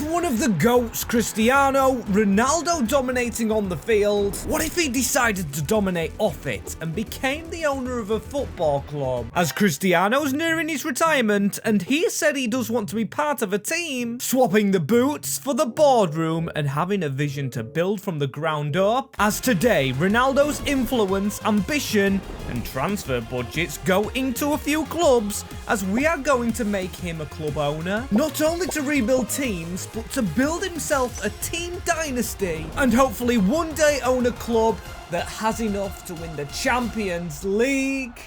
one of the GOATs, Cristiano Ronaldo, dominating on the field? What if he decided to dominate off it and became the owner of a football club? As Cristiano's nearing his retirement, and he said he does want to be part of a team, swapping the boots for the boardroom and having a vision to build from the ground up. As today, Ronaldo's influence, ambition, and transfer budgets go into a few clubs, as we are going to make him a club owner. Not only to rebuild teams, but to build himself a team dynasty, and hopefully one day own a club that has enough to win the Champions League.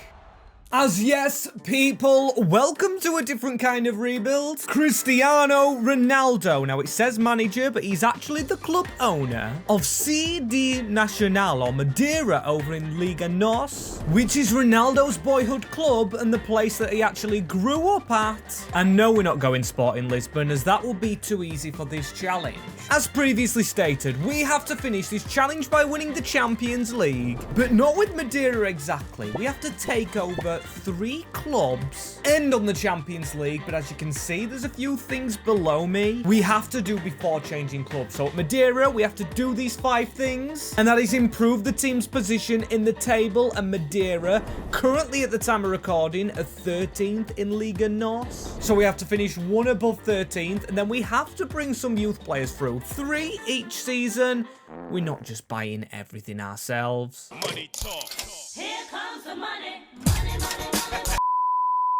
As yes, people, welcome to a different kind of rebuild. Cristiano Ronaldo. Now, it says manager, but he's actually the club owner of CD Nacional, or Madeira, over in Liga NOS, which is Ronaldo's boyhood club and the place that he actually grew up at. And no, we're not going Sporting Lisbon, as that will be too easy for this challenge. As previously stated, we have to finish this challenge by winning the Champions League, but not with Madeira exactly. We have to take over 3 clubs, end on the Champions League, but as you can see, there's a few things below me we have to do before changing clubs. So at Madeira, we have to do these 5 things, and that is improve the team's position in the table, and Madeira, currently at the time of recording, are 13th in Liga NOS. So we have to finish 1 above 13th, and then we have to bring some youth players through, 3 each season. We're not just buying everything ourselves. Money talks. Here comes the money. Money, money, money.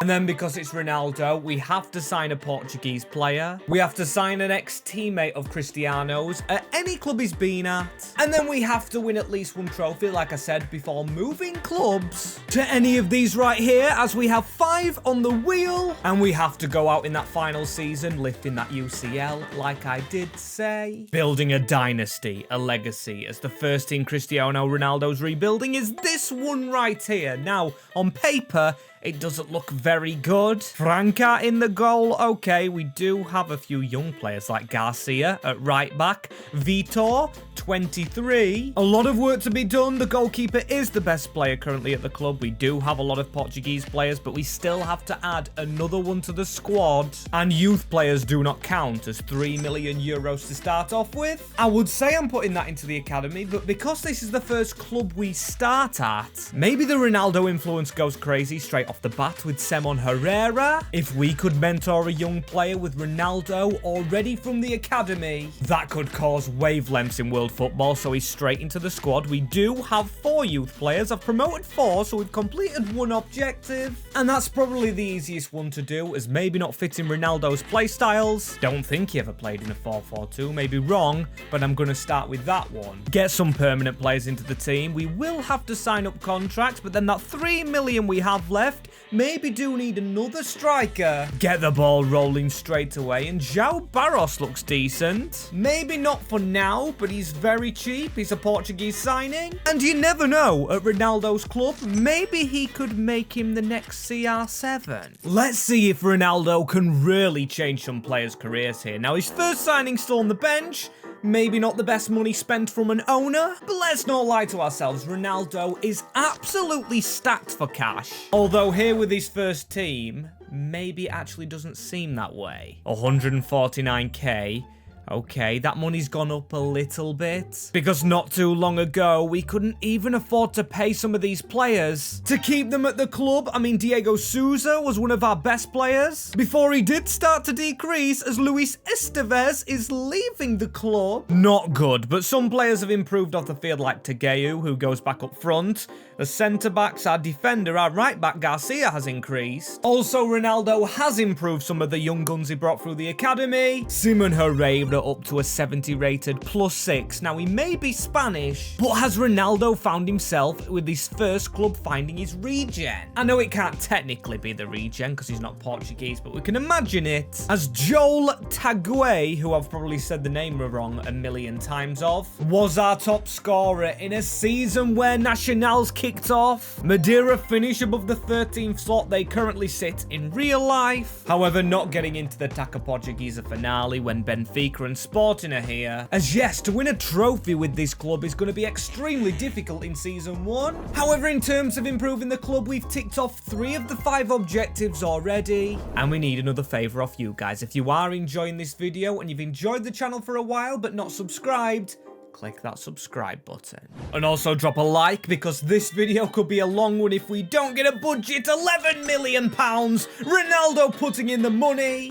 And then because it's Ronaldo, we have to sign a Portuguese player. We have to sign an ex-teammate of Cristiano's at any club he's been at. And then we have to win at least 1 trophy, like I said, before moving clubs to any of these right here, as we have 5 on the wheel. And we have to go out in that final season, lifting that UCL, like I did say. Building a dynasty, a legacy, as the first team Cristiano Ronaldo's rebuilding is this one right here. Now, on paper, it doesn't look very good. Franca in the goal. Okay, we do have a few young players like Garcia at right back. Vitor, 23. A lot of work to be done. The goalkeeper is the best player currently at the club. We do have a lot of Portuguese players, but we still have to add another one to the squad. And youth players do not count, as 3 million euros to start off with. I would say I'm putting that into the academy, but because this is the first club we start at, maybe the Ronaldo influence goes crazy straight off the bat with Simon Herrera. If we could mentor a young player with Ronaldo already from the academy, that could cause wavelengths in world football, so he's straight into the squad. We do have 4 youth players. I've promoted 4, so we've completed 1 objective, and that's probably the easiest one to do, as maybe not fitting Ronaldo's playstyles. Don't think he ever played in a 4-4-2, maybe wrong, but I'm going to start with that one. Get some permanent players into the team. We will have to sign up contracts, but then that 3 million we have left, maybe do need another striker. Get the ball rolling straight away, and João Barros looks decent. Maybe not for now, but he's very cheap. He's a Portuguese signing, and you never know, at Ronaldo's club, maybe he could make him the next CR7. Let's see if Ronaldo can really change some players' careers here. Now, his first signing still on the bench. Maybe not the best money spent from an owner, but let's not lie to ourselves. Ronaldo is absolutely stacked for cash. Although here with his first team, maybe it actually doesn't seem that way. 149k. Okay, that money's gone up a little bit, because not too long ago, we couldn't even afford to pay some of these players to keep them at the club. I mean, Diego Souza was one of our best players before he did start to decrease, as Luis Estevez is leaving the club. Not good, but some players have improved off the field, like Tegeu, who goes back up front. The centre-backs, our defender, our right-back Garcia has increased. Also, Ronaldo has improved some of the young guns he brought through the academy. Simon Herrera up to a 70 rated +6. Now, he may be Spanish, but has Ronaldo found himself with his first club finding his regen? I know it can't technically be the regen because he's not Portuguese, but we can imagine it as Joel Taguei, who I've probably said the name wrong 1,000,000 times of, was our top scorer in a season where Nacional's kicked off. Madeira finish above the 13th slot they currently sit in real life. However, not getting into the Taka Portuguesa finale when Benfica and Sporting are here. As yes, to win a trophy with this club is going to be extremely difficult in Season 1. However, in terms of improving the club, we've ticked off 3 of the 5 objectives already. And we need another favour off you guys. If you are enjoying this video and you've enjoyed the channel for a while but not subscribed, click that subscribe button. And also drop a like, because this video could be a long one if we don't get a budget. £11 million. Ronaldo putting in the money.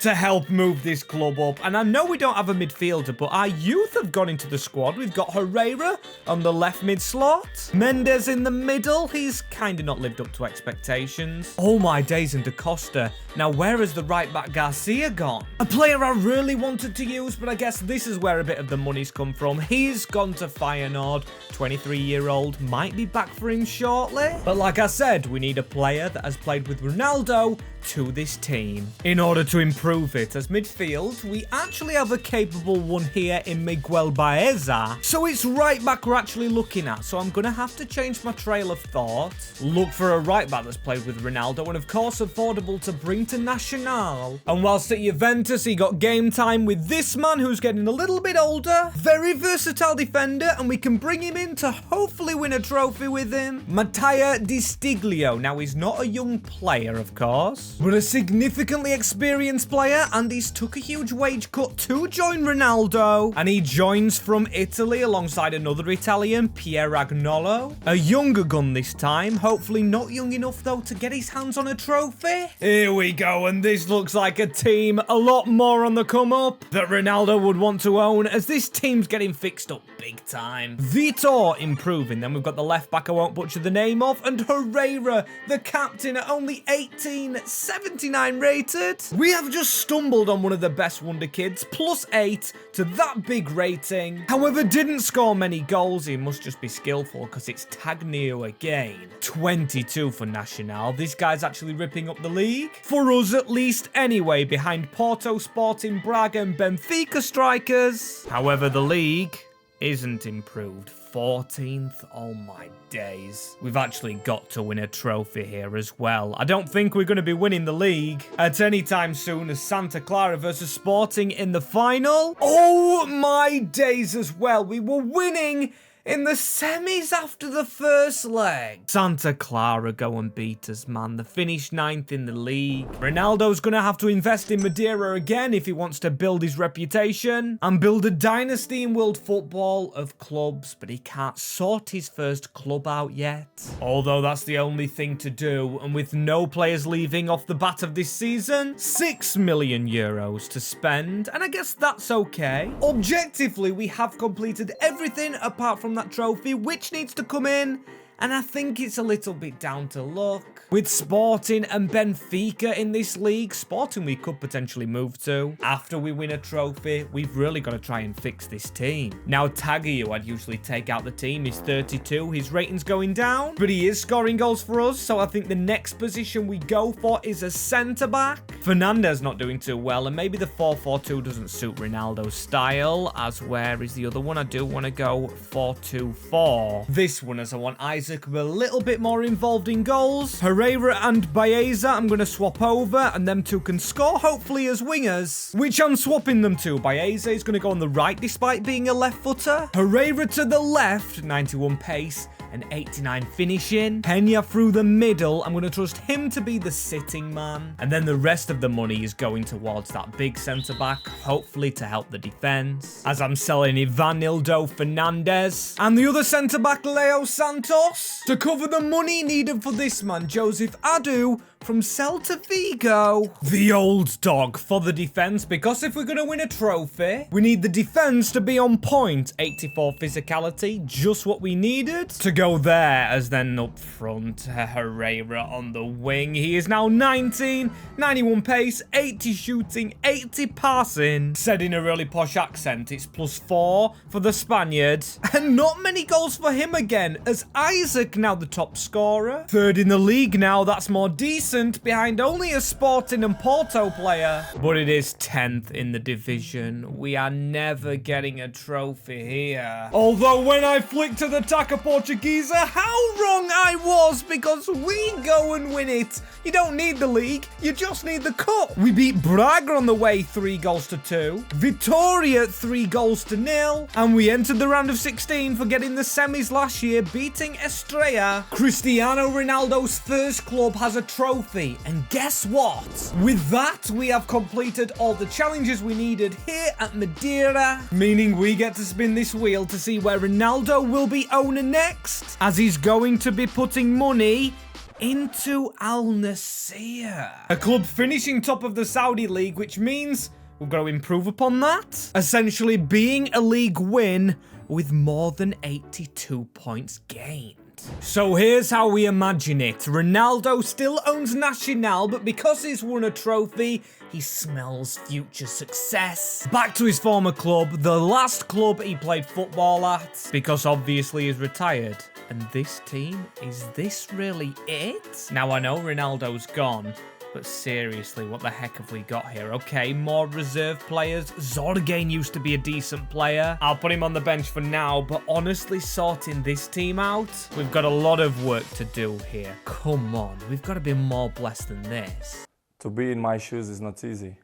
To help move this club up. And I know we don't have a midfielder, but our youth have gone into the squad. We've got Herrera on the left mid slot. Mendes in the middle. He's kind of not lived up to expectations. Oh my days, and Da Costa. Now, where has the right back Garcia gone? A player I really wanted to use, but I guess this is where a bit of the money's come from. He's gone to Feyenoord. 23-year-old. Might be back for him shortly. But like I said, we need a player that has played with Ronaldo to this team in order to improve it. As midfield, we actually have a capable one here in Miguel Baeza, so it's right back we're actually looking at. So I'm gonna have to change my trail of thought, look for a right back that's played with Ronaldo, and of course affordable to bring to Nacional. And whilst at Juventus, he got game time with this man who's getting a little bit older, very versatile defender, and we can bring him in to hopefully win a trophy with him. Matteo Di Stiglio. Now, he's not a young player, of course, but a significantly experienced player, and he's took a huge wage cut to join Ronaldo. And he joins from Italy alongside another Italian, Ngolo. A younger gun this time, hopefully not young enough though to get his hands on a trophy. Here we go, and this looks like a team a lot more on the come up that Ronaldo would want to own, as this team's getting fixed up big time. Vitor improving, then we've got the left back I won't butcher the name of, and Herrera, the captain, at only 18, 79 rated. We have just stumbled on one of the best wonder kids, +8 to that big rating. However, didn't score many goals. He must just be skillful, because it's Tagneo again. 22 for Nacional. This guy's actually ripping up the league. For us at least anyway, behind Porto, Sporting, Braga and Benfica strikers. However, the league isn't improved. 14th. Oh my days. We've actually got to win a trophy here as well. I don't think we're going to be winning the league at any time soon, as Santa Clara versus Sporting in the final. Oh my days as well. We were winning in the semis after the first leg. Santa Clara go and beat us, man. They finished 9th in the league. Ronaldo's gonna have to invest in Madeira again if he wants to build his reputation and build a dynasty in world football of clubs, but he can't sort his first club out yet. Although that's the only thing to do, and with no players leaving off the bat of this season, €6 million to spend, and I guess that's okay. Objectively, we have completed everything apart from that trophy, which needs to come in, and I think it's a little bit down to luck. With Sporting and Benfica in this league, Sporting we could potentially move to. After we win a trophy, we've really got to try and fix this team. Now, Taggio, I'd usually take out the team. He's 32. His rating's going down, but he is scoring goals for us, so I think the next position we go for is a centre-back. Fernandez not doing too well, and maybe the 4-4-2 doesn't suit Ronaldo's style, as where is the other one? I do want to go 4-2-4. This one, as I want Isaac a little bit more involved in goals. Herrera and Baeza, I'm going to swap over, and them two can score, hopefully, as wingers, which I'm swapping them to. Baeza is going to go on the right, despite being a left footer. Herrera to the left, 91 pace and 89 finishing. Peña through the middle. I'm going to trust him to be the sitting man. And then the rest of the money is going towards that big centre-back, hopefully to help the defence, as I'm selling Ivanildo Fernandez and the other centre-back, Leo Santos, to cover the money needed for this man, Joseph Adu, from Celta Vigo. The old dog for the defence, because if we're going to win a trophy, we need the defence to be on point. 84 physicality, just what we needed to go there. As then up front, Herrera on the wing. He is now 19, 91 pace, 80 shooting, 80 passing. Said in a really posh accent, it's +4 for the Spaniard. And not many goals for him again, as Isaac now the top scorer. 3rd in the league now, that's more decent. decent behind only a Sporting and Porto player. But it is 10th in the division. We are never getting a trophy here. Although when I flick to the Taka Portuguesa, how wrong I was, because we go and win it. You don't need the league, you just need the cup. We beat Braga on the way 3-2, Vitória 3-0, and we entered the round of 16 for getting the semis last year, beating Estrella. Cristiano Ronaldo's first club has a trophy, and guess what? With that, we have completed all the challenges we needed here at Madeira, meaning we get to spin this wheel to see where Ronaldo will be owner next, as he's going to be putting money into Al-Nassr, a club finishing top of the Saudi league, which means we've got to improve upon that, essentially being a league win with more than 82 points gained. So here's how we imagine it. Ronaldo still owns Nacional, but because he's won a trophy, he smells future success. Back to his former club, the last club he played football at, because obviously he's retired. And this team, is this really it? Now I know Ronaldo's gone, but seriously, what the heck have we got here? Okay, more reserve players. Zorgain used to be a decent player. I'll put him on the bench for now, but honestly, sorting this team out, we've got a lot of work to do here. Come on, we've got to be more blessed than this. To be in my shoes is not easy.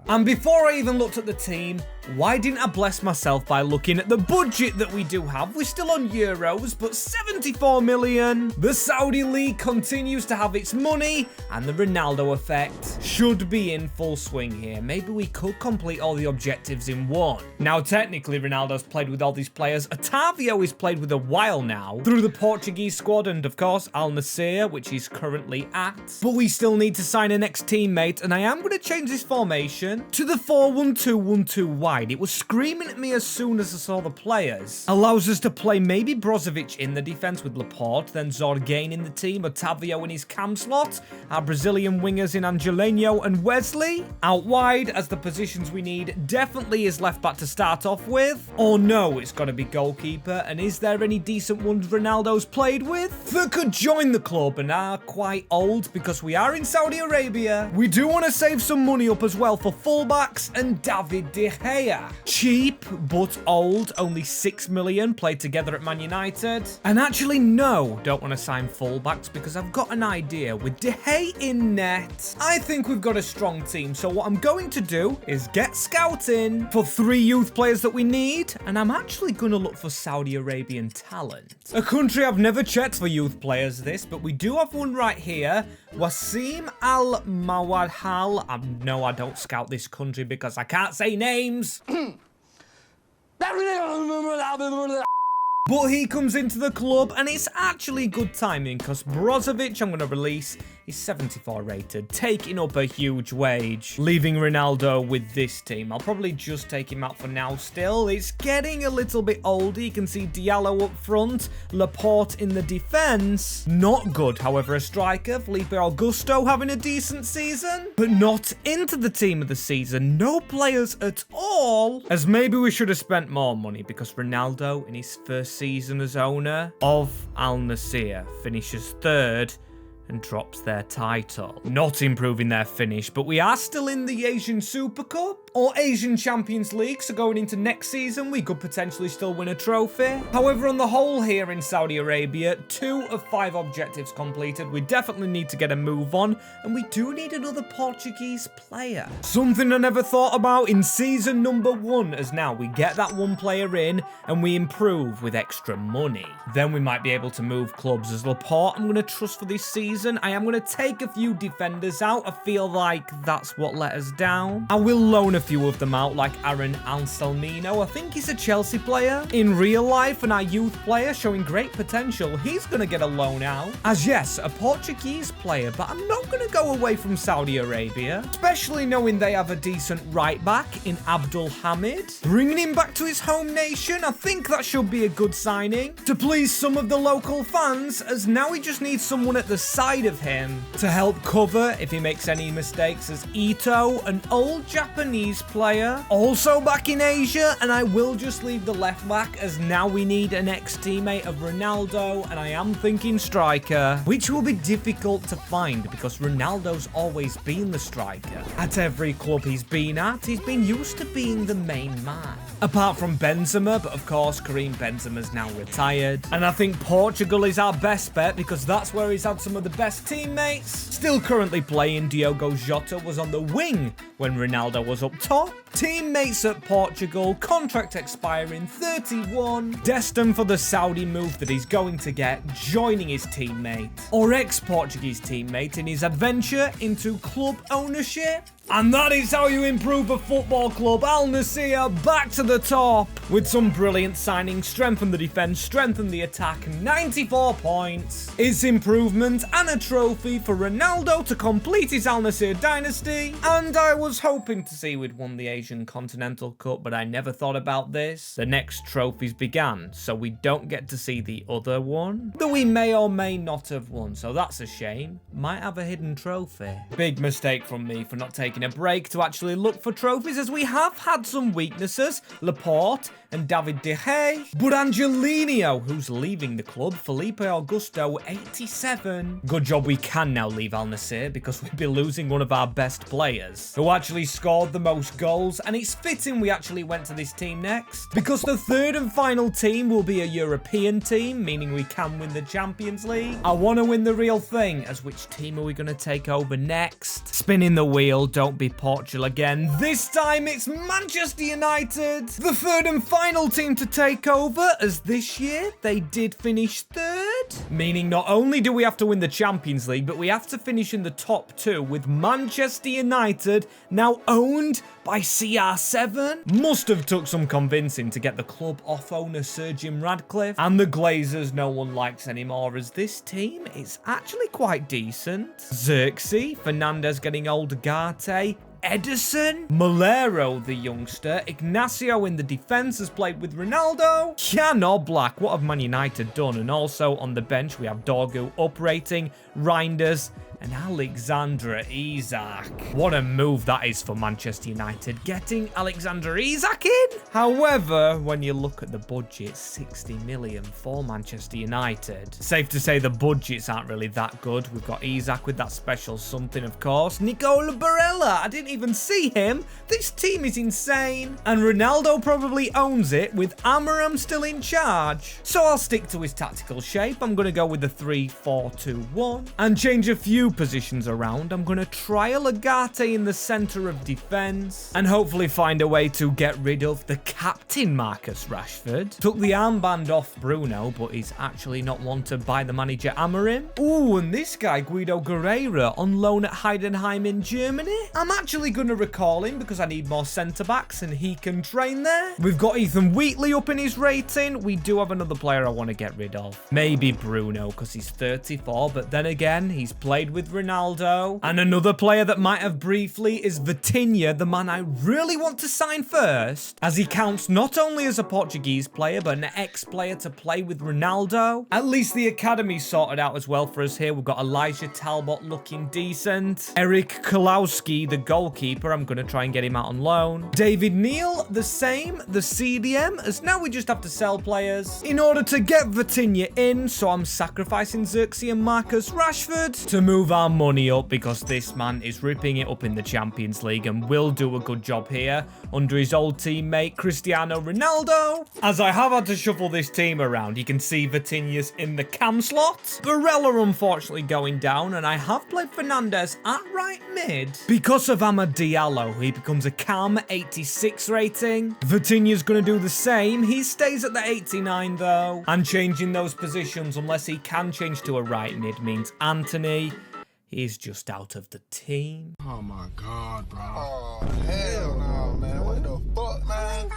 And before I even looked at the team, why didn't I bless myself by looking at the budget that we do have? We're still on euros, but 74 million. The Saudi league continues to have its money, and the Ronaldo effect should be in full swing here. Maybe we could complete all the objectives in one. Now, technically, Ronaldo's played with all these players. Otavio is played with a while now, through the Portuguese squad and, of course, Al-Nassr, which he's currently at. But we still need to sign an ex-teammate, and I am going to change this formation to the 4-1-2-1-2 wide. It was screaming at me as soon as I saw the players. Allows us to play maybe Brozovic in the defense with Laporte, then Zorgain in the team, Otavio in his cam slot, our Brazilian wingers in Angelino and Wesley. Out wide as the positions we need definitely is left back to start off with. Or no, it's got to be goalkeeper. And is there any decent ones Ronaldo's played with that could join the club and are quite old, because we are in Saudi Arabia. We do want to save some money up as well for fullbacks and David De Gea. Cheap but old, only 6 million, played together at Man United. And actually no, don't want to sign fullbacks because I've got an idea. With De Gea in net, I think we've got a strong team. So what I'm going to do is get scouting for 3 youth players that we need, and I'm actually going to look for Saudi Arabian talent. A country I've never checked for youth players this, but we do have one right here. Wasim Al-Mawadhal. No, I don't scout this country because I can't say names. But he comes into the club, and it's actually good timing because Brozovic, I'm going to release, is 74 rated, taking up a huge wage, leaving Ronaldo with this team. I'll probably just take him out for now still. It's getting a little bit older. You can see Diallo up front, Laporte in the defense. Not good, however, a striker. Felipe Augusto having a decent season, but not into the team of the season. No players at all, as maybe we should have spent more money because Ronaldo in his first season as owner of Al-Nassr finishes 3rd and drops their title. Not improving their finish, but we are still in the Asian Super Cup or Asian Champions League, so going into next season, we could potentially still win a trophy. However, on the whole here in Saudi Arabia, 2 of 5 objectives completed. We definitely need to get a move on, and we do need another Portuguese player. Something I never thought about in season number 1, as now we get that one player in, and we improve with extra money. Then we might be able to move clubs. As Laporte, I'm going to trust for this season. I am going to take a few defenders out. I feel like that's what let us down. I will loan a few of them out, like Aaron Anselmino. I think he's a Chelsea player in real life, and our youth player showing great potential. He's going to get a loan out. As yes, a Portuguese player, but I'm not going to go away from Saudi Arabia, especially knowing they have a decent right back in Abdul Hamid. Bringing him back to his home nation, I think that should be a good signing to please some of the local fans, as now we just need someone at the side alongside of him to help cover if he makes any mistakes as Ito, an old Japanese player, also back in Asia. And I will just leave the left back as now we need an ex-teammate of Ronaldo, and I am thinking striker, which will be difficult to find because Ronaldo's always been the striker. At every club he's been at, he's been used to being the main man. Apart from Benzema, but of course Karim Benzema's now retired. And I think Portugal is our best bet because that's where he's had some of the best teammates. Still currently playing, Diogo Jota was on the wing when Ronaldo was up top. Teammates at Portugal, contract expiring 31, destined for the Saudi move that he's going to get, joining his teammate, or ex-Portuguese teammate, in his adventure into club ownership. And that is how you improve a football club. Al-Nassr back to the top with some brilliant signings. Strengthen the defense, strengthen the attack. 94 points. It's improvement and a trophy for Ronaldo to complete his Al-Nassr dynasty. And I was hoping to see we'd won the Asian Continental Cup, but I never thought about this. The next trophies began, so we don't get to see the other one that we may or may not have won. So that's a shame. Might have a hidden trophy. Big mistake from me for not taking a break to actually look for trophies, as we have had some weaknesses, Laporte and David De Gea, but Angelino, who's leaving the club, Felipe Augusto, 87. Good job we can now leave Al-Nassr because we'd be losing one of our best players who actually scored the most goals, and it's fitting we actually went to this team next because the third and final team will be a European team, meaning we can win the Champions League. I want to win the real thing, as which team are we going to take over next? Spinning the wheel, don't be Portugal again. This time it's Manchester United, the third and final team to take over, as this year they did finish third. Meaning not only do we have to win the Champions League, but we have to finish in the top two, with Manchester United now owned by CR7. Must have took some convincing to get the club off owner Sir Jim Radcliffe and the Glazers no one likes anymore, as this team is actually quite decent. Xerxes, Fernandez getting old, Garte, Edison, Malero the youngster, Ignacio in the defense has played with Ronaldo, Jan Oblak, what have Man United done? And also on the bench we have Dorgu uprating, Reinders, and Alexander Isak. What a move that is for Manchester United, getting Alexander Isak in. However, when you look at the budget, 60 million for Manchester United. Safe to say the budgets aren't really that good. We've got Isak with that special something, of course. Nicola Barella, I didn't even see him. This team is insane. And Ronaldo probably owns it, with Amorim still in charge. So I'll stick to his tactical shape. I'm going to go with the 3-4-2-1 and change a few positions around. I'm going to trial Agate in the center of defense and hopefully find a way to get rid of the captain Marcus Rashford. Took the armband off Bruno, but he's actually not wanted by the manager Amorim. Ooh, and this guy Guido Guerreiro on loan at Heidenheim in Germany. I'm actually going to recall him because I need more centre backs and he can train there. We've got Ethan Wheatley up in his rating. We do have another player I want to get rid of. Maybe Bruno because he's 34, but then again he's played with Ronaldo. And another player that might have briefly is Vitinha, the man I really want to sign first, as he counts not only as a Portuguese player but an ex-player to play with Ronaldo. At least the academy's sorted out as well for us here. We've got Elijah Talbot looking decent, Eric Kulowski, the goalkeeper, I'm going to try and get him out on loan, David Neal the same, the CDM, as now we just have to sell players in order to get Vitinha in. So I'm sacrificing Xerxes and Marcus Rashford to move our money up because this man is ripping it up in the Champions League and will do a good job here under his old teammate Cristiano Ronaldo. As I have had to shuffle this team around, you can see Vitinha's in the cam slot, Barella unfortunately going down, and I have played Fernandez at right mid. Because of Amad Diallo, he becomes a calm 86 rating. Vitinha's going to do the same. He stays at the 89 though, and changing those positions, unless he can change to a right mid, means Anthony is just out of the team. Oh my God, bro. Oh, hell no, man. What the fuck, man?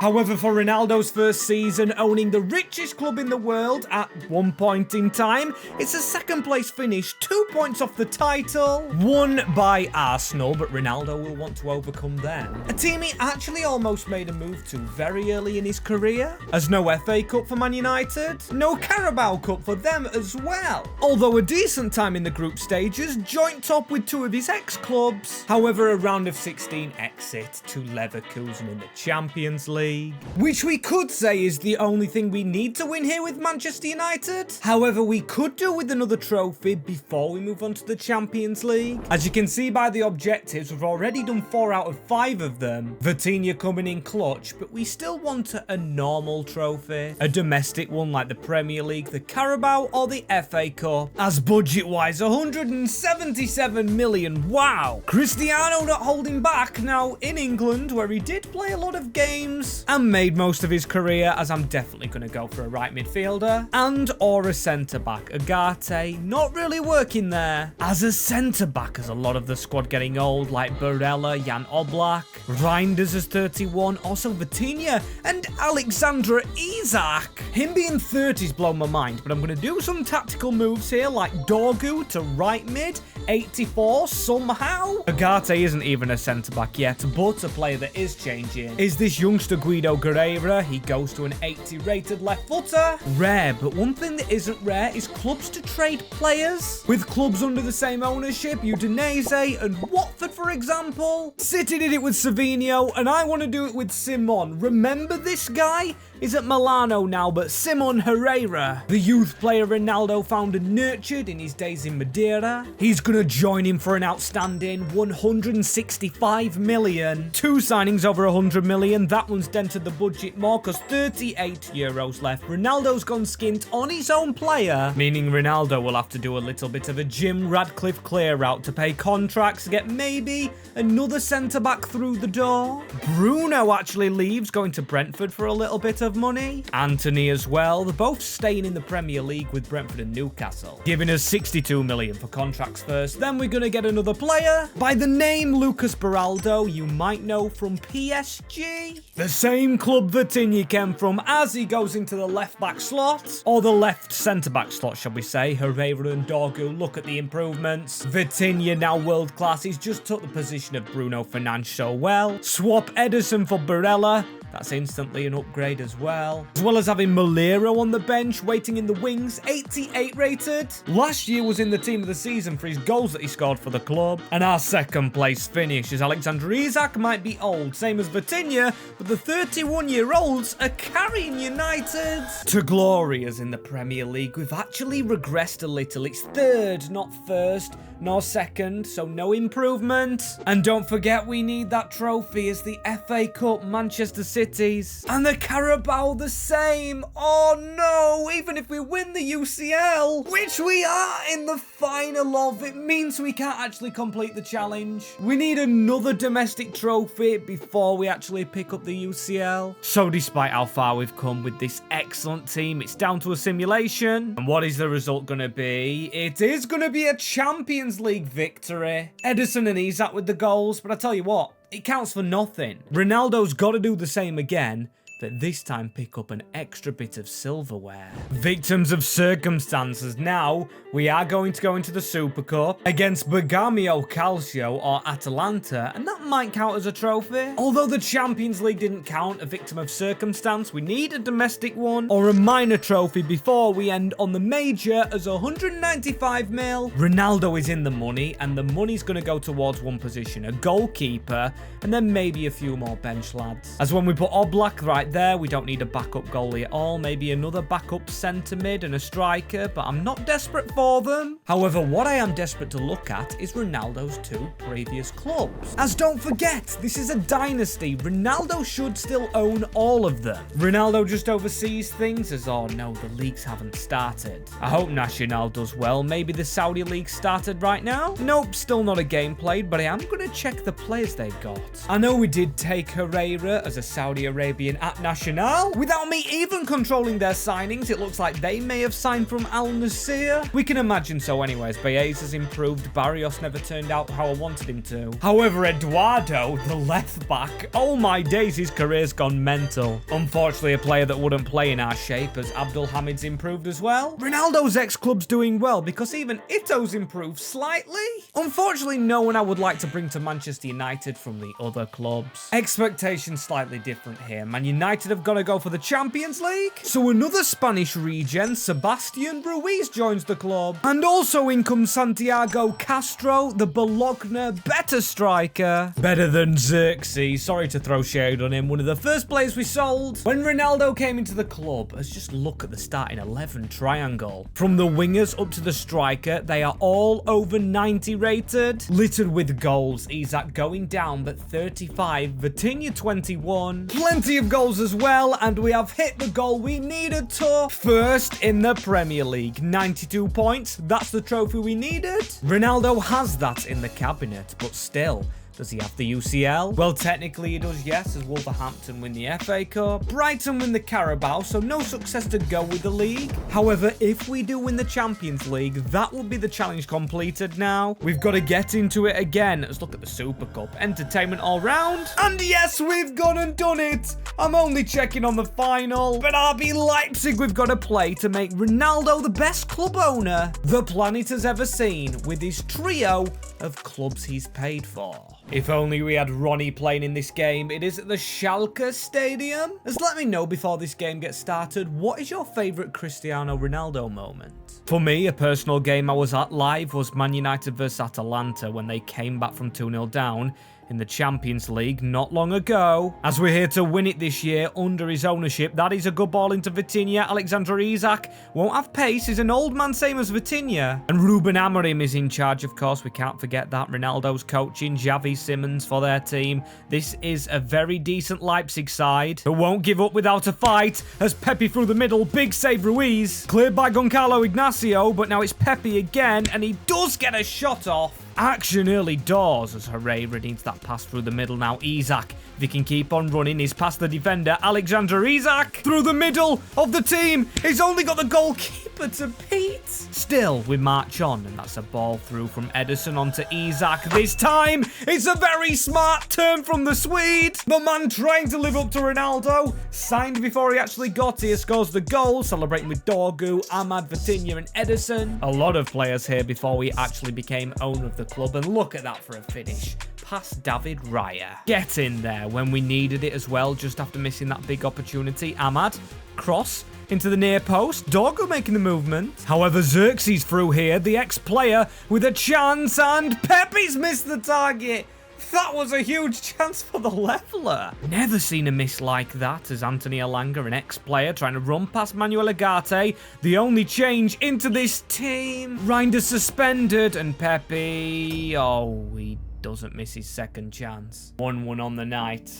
However, for Ronaldo's first season owning the richest club in the world at one point in time, it's a second place finish, 2 points off the title, won by Arsenal, but Ronaldo will want to overcome them. A team he actually almost made a move to very early in his career, as no FA Cup for Man United, no Carabao Cup for them as well. Although a decent time in the group stages, joint top with two of his ex-clubs. However, a round of 16 exit to Leverkusen in the Champions League. Which we could say is the only thing we need to win here with Manchester United. However, we could do with another trophy before we move on to the Champions League. As you can see by the objectives, we've already done 4 out of 5 of them. Vitinha coming in clutch, but we still want a normal trophy. A domestic one like the Premier League, the Carabao or the FA Cup. As budget-wise, 177 million, wow. Cristiano not holding back now in England, where he did play a lot of games and made most of his career, as I'm definitely going to go for a right midfielder and or a centre-back. Agate not really working there. As a centre-back, as a lot of the squad getting old, like Barella, Jan Oblak, Reinders is 31, also Vitinha and Alexandra Isak. Him being 30's blown my mind, but I'm going to do some tactical moves here, like Dorgu to right mid, 84 somehow. Agate isn't even a centre-back yet, but a player that is changing is this youngster Guido Guerreira. He goes to an 80 rated left footer. Rare, but one thing that isn't rare is clubs to trade players. With clubs under the same ownership, Udinese and Watford, for example. City did it with Savinho, and I want to do it with Simon. Remember this guy? Is at Milano now, but Simon Herrera, the youth player Ronaldo found and nurtured in his days in Madeira. He's gonna join him for an outstanding 165 million. 2 signings over 100 million. That one's dented the budget more because 38 euros left. Ronaldo's gone skint on his own player, meaning Ronaldo will have to do a little bit of a Jim Radcliffe clear out to pay contracts to get maybe another centre-back through the door. Bruno actually leaves, going to Brentford for a little bit of money. Anthony as well. They're both staying in the Premier League with Brentford and Newcastle, giving us 62 million for contracts first. Then we're going to get another player by the name Lucas Beraldo, you might know from PSG. The same club Vitinha came from, as he goes into the left-back slot, or the left centre-back slot, shall we say. Herrera and Dorgu, look at the improvements. Vitinha now world-class. He's just took the position of Bruno Fernandes so well. Swap Ederson for Barella. That's instantly an upgrade as well. As well as having Malero on the bench, waiting in the wings, 88 rated. Last year was in the team of the season for his goals that he scored for the club. And our second place finish is Alexander Isak might be old, same as Vitinha, but the 31-year-olds are carrying United to glory. As in the Premier League, we've actually regressed a little. It's third, not first, nor second, so no improvement. And don't forget, we need that trophy as the FA Cup, Manchester City's, and the Carabao the same. Oh no, even if we win the UCL, which we are in the final of, it means we can't actually complete the challenge. We need another domestic trophy before we actually pick up the UCL. So despite how far we've come with this excellent team, it's down to a simulation. And what is the result going to be? It is going to be a Champions League victory. Ederson and Isak with the goals, but I tell you what, it counts for nothing. Ronaldo's got to do the same again, but this time pick up an extra bit of silverware. Victims of circumstances. Now, we are going to go into the Super Cup against Bergamo Calcio or Atalanta, and that might count as a trophy. Although the Champions League didn't count a victim of circumstance, we need a domestic one or a minor trophy before we end on the major as 195 mil. Ronaldo is in the money, and the money's going to go towards one position, a goalkeeper, and then maybe a few more bench lads. As when we put Oblak right there, we don't need a backup goalie at all. Maybe another backup centre mid and a striker, but I'm not desperate for them. However, what I am desperate to look at is Ronaldo's 2 previous clubs. As don't forget, this is a dynasty. Ronaldo should still own all of them. Ronaldo just oversees things as, oh no, the leagues haven't started. I hope Nacional does well. Maybe the Saudi league started right now? Nope, still not a game played, but I am going to check the players they've got. I know we did take Herrera as a Saudi Arabian at Nacional. Without me even controlling their signings, it looks like they may have signed from Al-Nassr. We can imagine so anyways. Baez has improved. Barrios never turned out how I wanted him to. However, Eduardo Eduardo, the left back. Oh my days, his career's gone mental. Unfortunately, a player that wouldn't play in our shape as Abdul Hamid's improved as well. Ronaldo's ex-club's doing well because even Ito's improved slightly. Unfortunately, no one I would like to bring to Manchester United from the other clubs. Expectations slightly different here. Man United have got to go for the Champions League. So another Spanish regen, Sebastian Ruiz, joins the club. And also in comes Santiago Castro, the Bologna better striker. Better than Xerxes. Sorry to throw shade on him. One of the first players we sold when Ronaldo came into the club. Let's just look at the starting 11 triangle. From the wingers up to the striker, they are all over 90 rated. Littered with goals. Isak going down, but 35. Vitinha 21. Plenty of goals as well, and we have hit the goal we needed to. First in the Premier League. 92 points. That's the trophy we needed. Ronaldo has that in the cabinet, but still, does he have the UCL? Well, technically he does, yes, as Wolverhampton win the FA Cup. Brighton win the Carabao, so no success to go with the league. However, if we do win the Champions League, that will be the challenge completed now. We've got to get into it again. Let's look at the Super Cup. Entertainment all round. And yes, we've gone and done it. I'm only checking on the final. But RB Leipzig we've got to play to make Ronaldo the best club owner the planet has ever seen with his trio of clubs he's paid for. If only we had Ronnie playing in this game. It is at the Schalke Stadium. Just let me know before this game gets started, what is your favourite Cristiano Ronaldo moment? For me, a personal game I was at live was Man United vs Atalanta when they came back from 2-0 down in the Champions League not long ago. As we're here to win it this year under his ownership, that is a good ball into Vitinha. Alexander Isak won't have pace. He's an old man, same as Vitinha. And Ruben Amorim is in charge, of course. We can't forget that. Ronaldo's coaching, Xavi Simons for their team. This is a very decent Leipzig side who won't give up without a fight. As Pepe through the middle, big save Ruiz. Cleared by Goncalo Ignacio, but now it's Pepe again, and he does get a shot off. Action early doors as Herrera needs that pass through the middle now. Isak, if he can keep on running, he's past the defender. Alexander Isak through the middle of the team. He's only got the goalkeeper to beat. Still, we march on, and that's a ball through from Ederson onto Isak. This time, it's a very smart turn from the Swede. The man trying to live up to Ronaldo. Signed before he actually got here, scores the goal. Celebrating with Dorgu, Ahmad, Vitinha, and Ederson. A lot of players here before we actually became owner of the club, and look at that for a finish. Past David Raya. Get in there when we needed it as well, just after missing that big opportunity. Ahmad, cross into the near post. Dorgu making the movement. However, Xerxes through here, the ex-player with a chance, and Pepe's missed the target. That was a huge chance for the leveller. Never seen a miss like that as Anthony Elanga, an ex-player, trying to run past Manuel Ugarte. The only change into this team. Reinders suspended, and Pepe, oh, he doesn't miss his second chance. 1-1 on the night.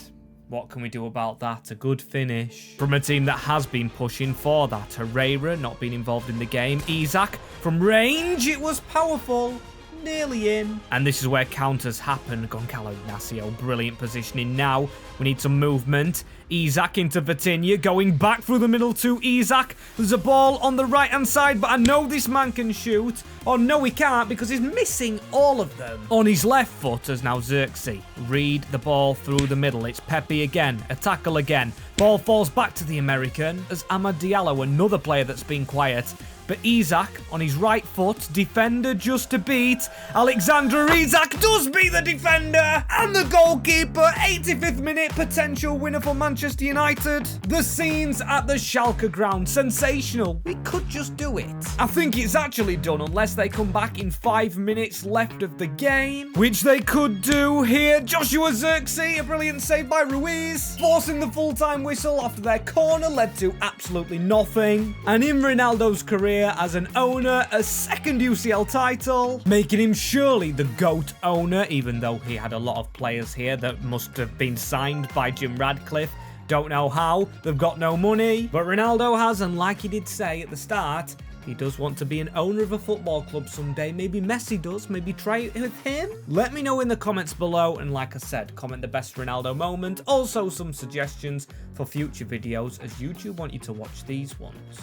What can we do about that? A good finish from a team that has been pushing for that. Herrera not being involved in the game. Isak from range. It was powerful. Nearly in. And this is where counters happen. Goncalo Ignacio, brilliant positioning now. We need some movement. Isak into Vitinha, going back through the middle to Isak. There's a ball on the right-hand side, but I know this man can shoot. Oh, no, he can't because he's missing all of them. On his left foot as now Xerxes. Read the ball through the middle. It's Pepe again. A tackle again. Ball falls back to the American as Amad Diallo, another player that's been quiet. But Isak on his right foot, defender just to beat. Alexander Isak does beat the defender and the goalkeeper. 85th minute, potential winner for Manchester United. The scenes at the Schalke ground, sensational. We could just do it. I think it's actually done unless they come back in 5 minutes left of the game, which they could do here. Joshua Xerxes, a brilliant save by Ruiz, forcing the full-time whistle after their corner led to absolutely nothing. And in Ronaldo's career as an owner, a second UCL title, making him surely the GOAT owner, even though he had a lot of players here that must have been signed by Jim Radcliffe. Don't know how, they've got no money, but Ronaldo has, and like he did say at the start, he does want to be an owner of a football club someday. Maybe Messi does. Maybe try it with him. Let me know in the comments below. And like I said, comment the best Ronaldo moment. Also some suggestions for future videos as YouTube want you to watch these ones.